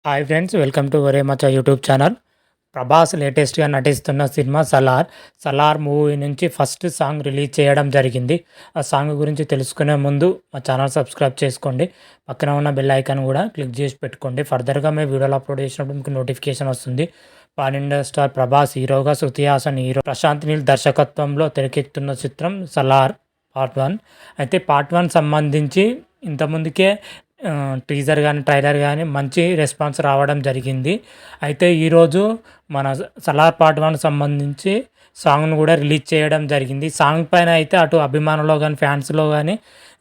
Hi friends, welcome to ఒరే మచ్చా YouTube channel. Prabhas లేటెస్ట్గా నటిస్తున్న సినిమా సలార్. సలార్ మూవీ నుంచి ఫస్ట్ సాంగ్ రిలీజ్ చేయడం జరిగింది. ఆ సాంగ్ గురించి తెలుసుకునే ముందు మా ఛానల్ సబ్స్క్రైబ్ చేసుకోండి. పక్కన ఉన్న బెల్ ఐకాన్ కూడా క్లిక్ చేసి పెట్టుకోండి. ఫర్దర్గా మేము వీడియోలు అప్లోడ్ చేసినప్పుడు మీకు నోటిఫికేషన్ వస్తుంది. పాన్ ఇండియా స్టార్ ప్రభాస్ హీరోగా, శృతి హాసన్ హీరో, ప్రశాంత్ నీల్ దర్శకత్వంలో తెరకెక్కుతున్న చిత్రం సలార్ పార్ట్ 1. అయితే పార్ట్ 1 సంబంధించి ఇంతకుముందుకే టీజర్ కానీ ట్రైలర్ కానీ మంచి రెస్పాన్స్ రావడం జరిగింది. అయితే ఈరోజు మన సలార్ పార్ట్ 1 సంబంధించి సాంగ్ను కూడా రిలీజ్ చేయడం జరిగింది. సాంగ్ పైన అయితే అటు అభిమానులు కానీ ఫ్యాన్స్లో కానీ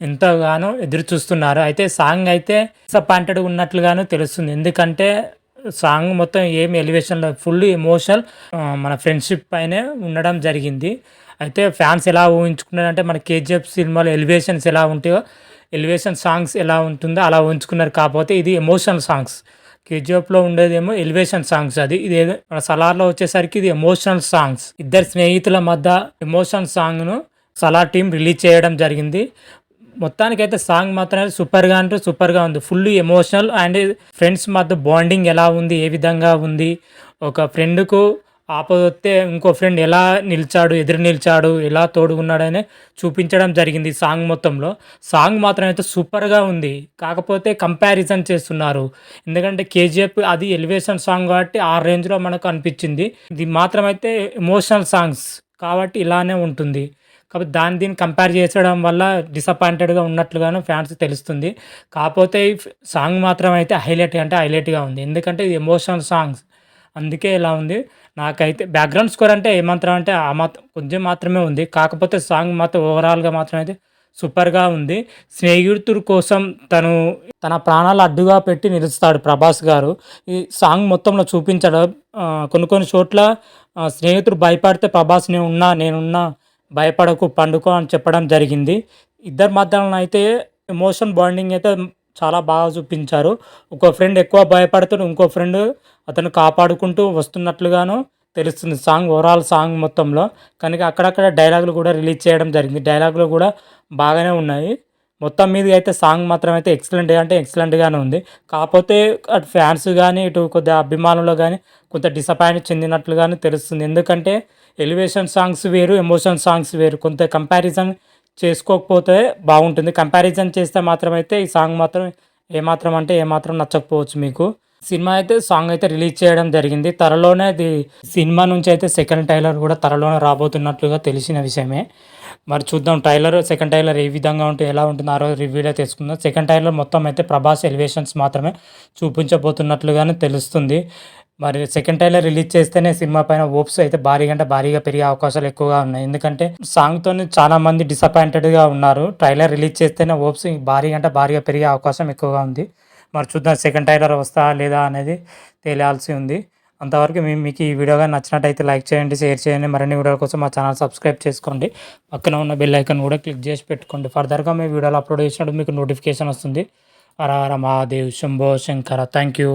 ఎంతగానో ఎదురు చూస్తున్నారు. అయితే సాంగ్ అయితే డిసప్పాయింటెడ్ ఉన్నట్లుగాను తెలుస్తుంది. ఎందుకంటే సాంగ్ మొత్తం ఏమి ఎలివేషన్లో ఫుల్ ఎమోషనల్ మన ఫ్రెండ్షిప్ పైనే ఉండడం జరిగింది. అయితే ఫ్యాన్స్ ఎలా ఊహించుకున్నారంటే మన కేజీఎఫ్ సినిమాలో ఎలివేషన్స్ ఎలా ఉంటాయో, ఎలివేషన్ సాంగ్స్ ఎలా ఉంటుందో అలా ఉంచుకున్నారు. కాకపోతే ఇది ఎమోషనల్ సాంగ్స్. కేజీఎఫ్లో ఉండేదేమో ఎలివేషన్ సాంగ్స్, ఇది ఏదో మన సలార్లో వచ్చేసరికి ఇది ఎమోషనల్ సాంగ్స్. ఇద్దరు స్నేహితుల మధ్య ఎమోషనల్ సాంగ్ను సలార్ టీం రిలీజ్ చేయడం జరిగింది. మొత్తానికైతే సాంగ్ మాత్రం సూపర్గా అంటే సూపర్గా ఉంది. ఫుల్ ఎమోషనల్ అండ్ ఫ్రెండ్స్ మధ్య బాండింగ్ ఎలా ఉంది, ఏ విధంగా ఉంది, ఒక ఫ్రెండ్కు ఆపదొస్తే ఇంకో ఫ్రెండ్ ఎలా ఎదురు నిలిచాడు, ఎలా తోడుగున్నాడని చూపించడం జరిగింది సాంగ్ మొత్తంలో. సాంగ్ మాత్రం అయితే సూపర్గా ఉంది. కాకపోతే కంపారిజన్ చేస్తున్నారు. ఎందుకంటే కేజీఎఫ్ అది ఎలివేషన్ సాంగ్ కాబట్టి ఆ రేంజ్లో మనకు అనిపించింది. ఇది మాత్రం అయితే ఎమోషనల్ సాంగ్స్ కాబట్టి ఇలానే ఉంటుంది. కాబట్టి దీన్ని కంపేర్ చేసడం వల్ల డిసప్పాయింటెడ్గా ఉన్నట్లుగాను ఫ్యాన్స్ తెలుస్తుంది. కాకపోతే ఈ సాంగ్ మాత్రం అయితే హైలైట్గా ఉంది. ఎందుకంటే ఇది ఎమోషనల్ సాంగ్స్, అందుకే ఇలా ఉంది. నాకైతే బ్యాక్గ్రౌండ్ స్కోర్ అంటే ఏమాత్రం అంటే ఆ మాత్రం కొంచెం మాత్రమే ఉంది. కాకపోతే సాంగ్ మాత్రం ఓవరాల్గా మాత్రం అయితే సూపర్గా ఉంది. స్నేహితుడి కోసం తన ప్రాణాలు అడ్డుగా పెట్టి నిలుస్తాడు ప్రభాస్ గారు. ఈ సాంగ్ మొత్తంలో చూపించడం కొన్ని చోట్ల స్నేహితుడు భయపడితే ప్రభాస్ నేనున్నా భయపడకు పండుకో అని చెప్పడం జరిగింది. ఇద్దరి మధ్యలో అయితే ఎమోషన్ బాండింగ్ అయితే చాలా బాగా చూపించారు. ఒక ఫ్రెండ్ ఎక్కువ భయపడుతూ ఇంకో ఫ్రెండ్ అతను కాపాడుకుంటూ వస్తున్నట్లుగాను తెలుస్తుంది ఓవరాల్ సాంగ్ మొత్తంలో. కనుక అక్కడక్కడ డైలాగులు కూడా రిలీజ్ చేయడం జరిగింది. డైలాగులు కూడా బాగానే ఉన్నాయి. మొత్తం మీద అయితే సాంగ్ మాత్రం అయితే ఎక్సలెంట్గానే ఉంది. కాకపోతే అటు ఫ్యాన్స్ కానీ ఇటు కొద్దిగా అభిమానులు కానీ కొంత డిసప్పాయింట్ చెందినట్లుగానే తెలుస్తుంది. ఎందుకంటే ఎలివేషన్ సాంగ్స్ వేరు, ఎమోషన్ సాంగ్స్ వేరు. కొంత కంపారిజన్ చేసుకోకపోతే బాగుంటుంది. కంపారిజన్ చేస్తే మాత్రం అయితే ఈ సాంగ్ మాత్రం ఏమాత్రం నచ్చకపోవచ్చు మీకు. సినిమా అయితే సాంగ్ అయితే రిలీజ్ చేయడం జరిగింది. త్వరలోనే సినిమా నుంచి అయితే సెకండ్ ట్రైలర్ కూడా త్వరలోనే రాబోతున్నట్లుగా తెలిసిన విషయమే. మరి చూద్దాం సెకండ్ ట్రైలర్ ఏ విధంగా ఉంటే ఎలా ఉంటుందో ఆ రోజు రివ్యూలో తెలుసుకుందాం. సెకండ్ ట్రైలర్ మొత్తం అయితే ప్రభాస్ ఎలివేషన్స్ మాత్రమే చూపించబోతున్నట్లుగానే తెలుస్తుంది. మరి సెకండ్ ట్రైలర్ రిలీజ్ చేస్తేనే సినిమా పైన హోప్స్ అయితే భారీగా పెరిగే అవకాశాలు ఎక్కువగా ఉన్నాయి. ఎందుకంటే సాంగ్తో చాలా మంది డిసప్పాయింటెడ్గా ఉన్నారు. ట్రైలర్ రిలీజ్ చేస్తేనే హోప్స్ భారీగా పెరిగే అవకాశం ఎక్కువగా ఉంది. మరి చూద్దాం సెకండ్ ట్రైలర్ వస్తా లేదా అనేది తెలియాల్సి ఉంది. అంతవరకు మీకు ఈ వీడియోగా నచ్చినట్టయితే లైక్ చేయండి, షేర్ చేయండి. మరిన్ని వీడియోల కోసం మా ఛానల్ సబ్స్క్రైబ్ చేసుకోండి. పక్కన ఉన్న బెల్ ఐకాన్ కూడా క్లిక్ చేసి పెట్టుకోండి. ఫర్దర్గా మేము వీడియోలు అప్లోడ్ చేసినప్పుడు మీకు నోటిఫికేషన్ వస్తుంది. హర హర మహాదేవ్, శంభో శంకర. Thank you.